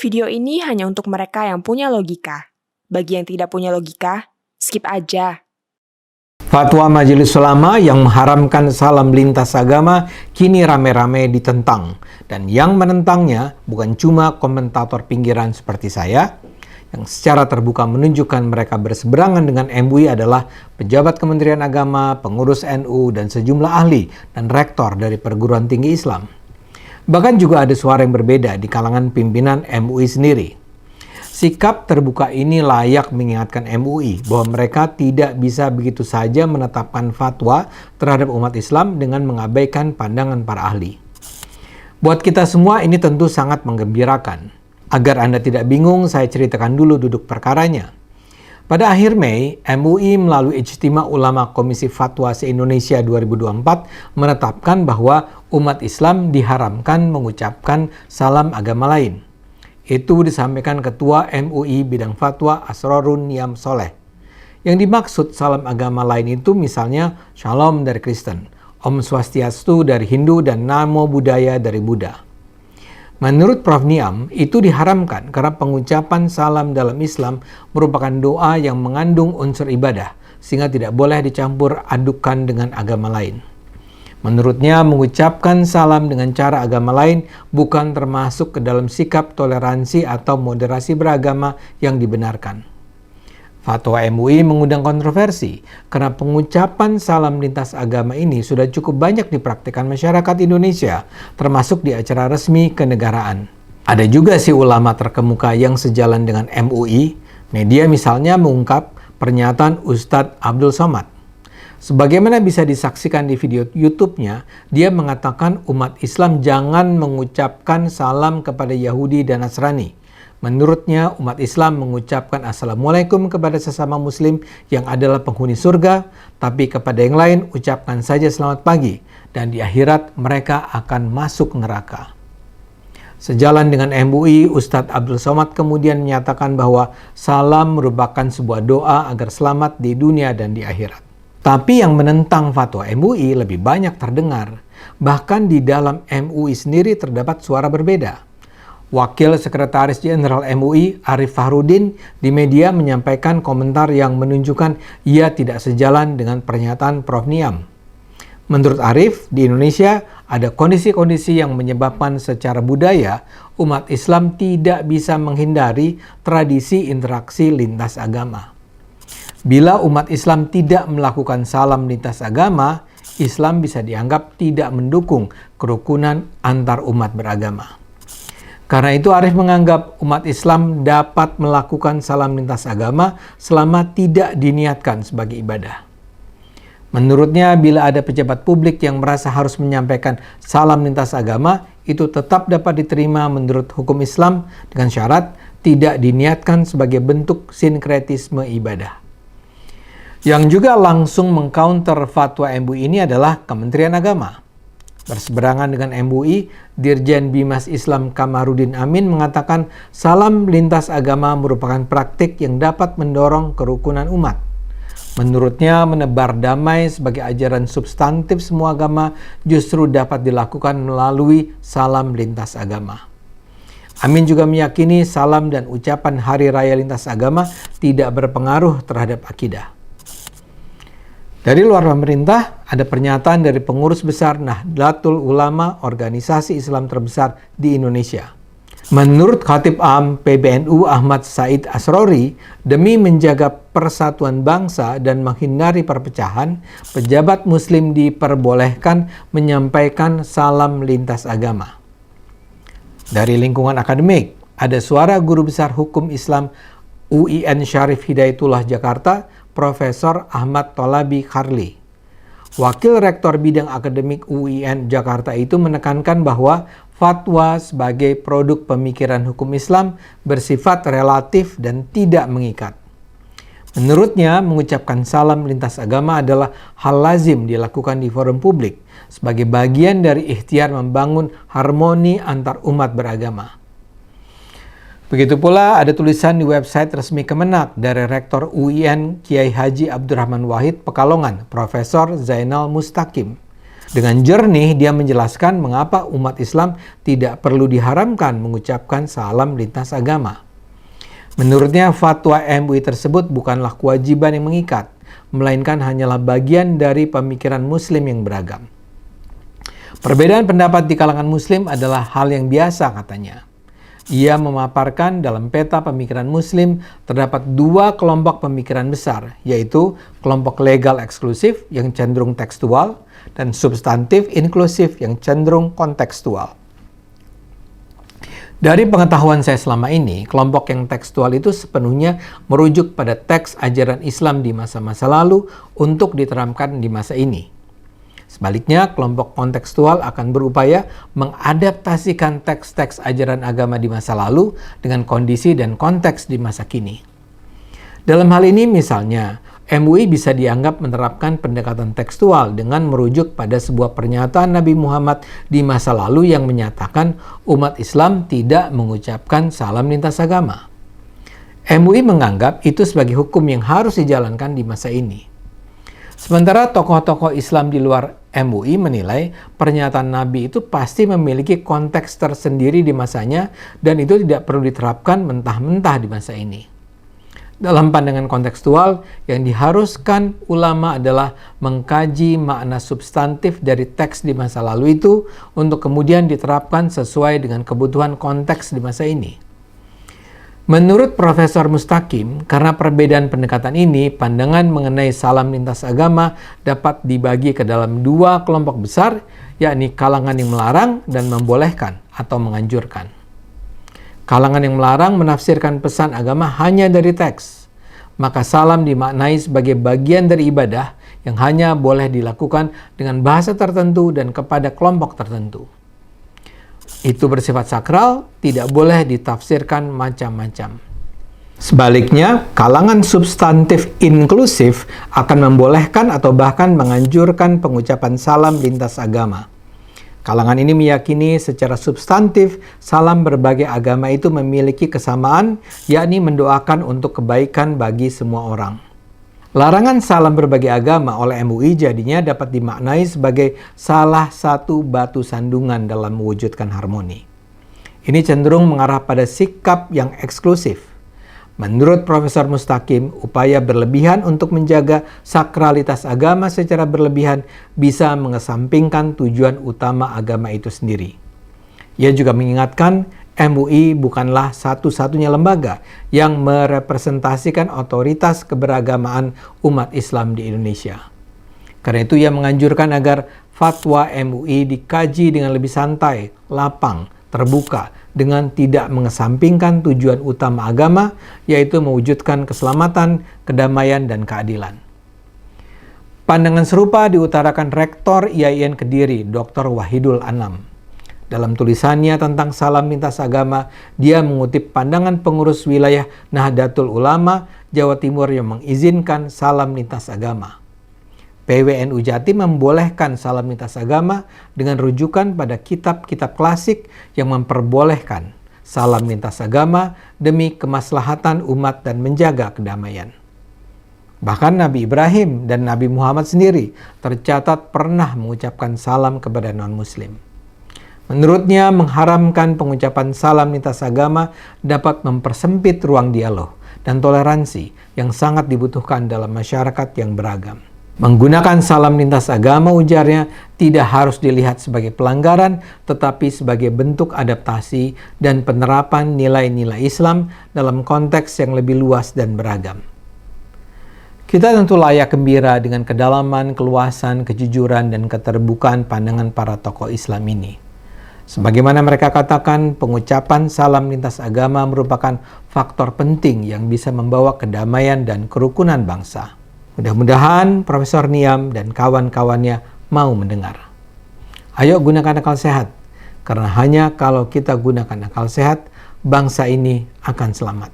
Video ini hanya untuk mereka yang punya logika. Bagi yang tidak punya logika, skip aja. Fatwa Majelis Ulama yang mengharamkan salam lintas agama kini rame-rame ditentang. Dan yang menentangnya bukan cuma komentator pinggiran seperti saya, yang secara terbuka menunjukkan mereka berseberangan dengan MUI adalah pejabat Kementerian Agama, pengurus NU, dan sejumlah ahli dan rektor dari perguruan tinggi Islam. Bahkan juga ada suara yang berbeda di kalangan pimpinan MUI sendiri. Sikap terbuka ini layak mengingatkan MUI bahwa mereka tidak bisa begitu saja menetapkan fatwa terhadap umat Islam dengan mengabaikan pandangan para ahli. Buat kita semua ini tentu sangat menggembirakan. Agar Anda tidak bingung, saya ceritakan dulu duduk perkaranya. Pada akhir Mei, MUI melalui Ijtima Ulama Komisi Fatwa se-Indonesia 2024 menetapkan bahwa umat Islam diharamkan mengucapkan salam agama lain. Itu disampaikan Ketua MUI Bidang Fatwa Asrorun Niam Soleh. Yang dimaksud salam agama lain itu misalnya Shalom dari Kristen, Om Swastiastu dari Hindu, dan Namo Buddhaya dari Buddha. Menurut Prof. Niam, itu diharamkan karena pengucapan salam dalam Islam merupakan doa yang mengandung unsur ibadah, sehingga tidak boleh dicampur adukan dengan agama lain. Menurutnya, mengucapkan salam dengan cara agama lain bukan termasuk ke dalam sikap toleransi atau moderasi beragama yang dibenarkan. Fatwa MUI mengundang kontroversi karena pengucapan salam lintas agama ini sudah cukup banyak dipraktikkan masyarakat Indonesia, termasuk di acara resmi kenegaraan. Ada juga si ulama terkemuka yang sejalan dengan MUI, media misalnya mengungkap pernyataan Ustadz Abdul Somad. Sebagaimana bisa disaksikan di video YouTube-nya, dia mengatakan umat Islam jangan mengucapkan salam kepada Yahudi dan Nasrani. Menurutnya, umat Islam mengucapkan Assalamualaikum kepada sesama Muslim yang adalah penghuni surga, tapi kepada yang lain ucapkan saja selamat pagi, dan di akhirat mereka akan masuk neraka. Sejalan dengan MUI, Ustadz Abdul Somad kemudian menyatakan bahwa salam merupakan sebuah doa agar selamat di dunia dan di akhirat. Tapi yang menentang fatwa MUI lebih banyak terdengar. Bahkan di dalam MUI sendiri terdapat suara berbeda. Wakil Sekretaris Jenderal MUI, Arif Fahrudin, di media menyampaikan komentar yang menunjukkan ia tidak sejalan dengan pernyataan Prof. Niam. Menurut Arif, di Indonesia ada kondisi-kondisi yang menyebabkan secara budaya umat Islam tidak bisa menghindari tradisi interaksi lintas agama. Bila umat Islam tidak melakukan salam lintas agama, Islam bisa dianggap tidak mendukung kerukunan antar umat beragama. Karena itu Arif menganggap umat Islam dapat melakukan salam lintas agama selama tidak diniatkan sebagai ibadah. Menurutnya, bila ada pejabat publik yang merasa harus menyampaikan salam lintas agama, itu tetap dapat diterima menurut hukum Islam dengan syarat tidak diniatkan sebagai bentuk sinkretisme ibadah. Yang juga langsung mengcounter fatwa MUI ini adalah Kementerian Agama. Berseberangan dengan MUI, Dirjen Bimas Islam Kamarudin Amin mengatakan salam lintas agama merupakan praktik yang dapat mendorong kerukunan umat. Menurutnya, menebar damai sebagai ajaran substantif semua agama justru dapat dilakukan melalui salam lintas agama. Amin juga meyakini salam dan ucapan Hari Raya Lintas Agama tidak berpengaruh terhadap akidah. Dari luar pemerintah, ada pernyataan dari pengurus besar Nahdlatul Ulama, organisasi Islam terbesar di Indonesia. Menurut Khatib Am PBNU Ahmad Said Asrori, demi menjaga persatuan bangsa dan menghindari perpecahan, pejabat Muslim diperbolehkan menyampaikan salam lintas agama. Dari lingkungan akademik, ada suara guru besar hukum Islam UIN Syarif Hidayatullah Jakarta, Profesor Ahmad Tholabi Kharli. Wakil Rektor Bidang Akademik UIN Jakarta itu menekankan bahwa fatwa sebagai produk pemikiran hukum Islam bersifat relatif dan tidak mengikat. Menurutnya, mengucapkan salam lintas agama adalah hal lazim dilakukan di forum publik sebagai bagian dari ikhtiar membangun harmoni antar umat beragama. Begitu pula ada tulisan di website resmi Kemenak dari Rektor UIN Kiai Haji Abdurrahman Wahid Pekalongan, Profesor Zainal Mustaqim. Dengan jernih, dia menjelaskan mengapa umat Islam tidak perlu diharamkan mengucapkan salam lintas agama. Menurutnya, fatwa MUI tersebut bukanlah kewajiban yang mengikat, melainkan hanyalah bagian dari pemikiran Muslim yang beragam. Perbedaan pendapat di kalangan Muslim adalah hal yang biasa, katanya. Ia memaparkan dalam peta pemikiran Muslim terdapat dua kelompok pemikiran besar, yaitu kelompok legal eksklusif yang cenderung tekstual dan substantif inklusif yang cenderung kontekstual. Dari pengetahuan saya selama ini, kelompok yang tekstual itu sepenuhnya merujuk pada teks ajaran Islam di masa-masa lalu untuk diterapkan di masa ini. Sebaliknya, kelompok kontekstual akan berupaya mengadaptasikan teks-teks ajaran agama di masa lalu dengan kondisi dan konteks di masa kini. Dalam hal ini misalnya, MUI bisa dianggap menerapkan pendekatan tekstual dengan merujuk pada sebuah pernyataan Nabi Muhammad di masa lalu yang menyatakan umat Islam tidak mengucapkan salam lintas agama. MUI menganggap itu sebagai hukum yang harus dijalankan di masa ini. Sementara tokoh-tokoh Islam di luar MUI menilai pernyataan Nabi itu pasti memiliki konteks tersendiri di masanya dan itu tidak perlu diterapkan mentah-mentah di masa ini. Dalam pandangan kontekstual, yang diharuskan ulama adalah mengkaji makna substantif dari teks di masa lalu itu untuk kemudian diterapkan sesuai dengan kebutuhan konteks di masa ini. Menurut Profesor Mustaqim, karena perbedaan pendekatan ini, pandangan mengenai salam lintas agama dapat dibagi ke dalam dua kelompok besar, yakni kalangan yang melarang dan membolehkan atau menganjurkan. Kalangan yang melarang menafsirkan pesan agama hanya dari teks. Maka salam dimaknai sebagai bagian dari ibadah yang hanya boleh dilakukan dengan bahasa tertentu dan kepada kelompok tertentu. Itu bersifat sakral, tidak boleh ditafsirkan macam-macam. Sebaliknya, kalangan substantif inklusif akan membolehkan atau bahkan menganjurkan pengucapan salam lintas agama. Kalangan ini meyakini secara substantif salam berbagai agama itu memiliki kesamaan, yakni mendoakan untuk kebaikan bagi semua orang. Larangan salam berbagai agama oleh MUI jadinya dapat dimaknai sebagai salah satu batu sandungan dalam mewujudkan harmoni. Ini cenderung mengarah pada sikap yang eksklusif. Menurut Profesor Mustaqim, upaya berlebihan untuk menjaga sakralitas agama secara berlebihan bisa mengesampingkan tujuan utama agama itu sendiri. Ia juga mengingatkan MUI bukanlah satu-satunya lembaga yang merepresentasikan otoritas keberagamaan umat Islam di Indonesia. Karena itu ia menganjurkan agar fatwa MUI dikaji dengan lebih santai, lapang, terbuka, dengan tidak mengesampingkan tujuan utama agama, yaitu mewujudkan keselamatan, kedamaian, dan keadilan. Pandangan serupa diutarakan Rektor IAIN Kediri, Dr. Wahidul Anam. Dalam tulisannya tentang salam lintas agama, dia mengutip pandangan pengurus wilayah Nahdlatul Ulama Jawa Timur yang mengizinkan salam lintas agama. PWNU Jatim membolehkan salam lintas agama dengan rujukan pada kitab-kitab klasik yang memperbolehkan salam lintas agama demi kemaslahatan umat dan menjaga kedamaian. Bahkan Nabi Ibrahim dan Nabi Muhammad sendiri tercatat pernah mengucapkan salam kepada non-muslim. Menurutnya, mengharamkan pengucapan salam lintas agama dapat mempersempit ruang dialog dan toleransi yang sangat dibutuhkan dalam masyarakat yang beragam. Menggunakan salam lintas agama, ujarnya, tidak harus dilihat sebagai pelanggaran, tetapi sebagai bentuk adaptasi dan penerapan nilai-nilai Islam dalam konteks yang lebih luas dan beragam. Kita tentu layak gembira dengan kedalaman, keluasan, kejujuran, dan keterbukaan pandangan para tokoh Islam ini. Sebagaimana mereka katakan, pengucapan salam lintas agama merupakan faktor penting yang bisa membawa kedamaian dan kerukunan bangsa. Mudah-mudahan Profesor Niam dan kawan-kawannya mau mendengar. Ayo gunakan akal sehat, karena hanya kalau kita gunakan akal sehat, bangsa ini akan selamat.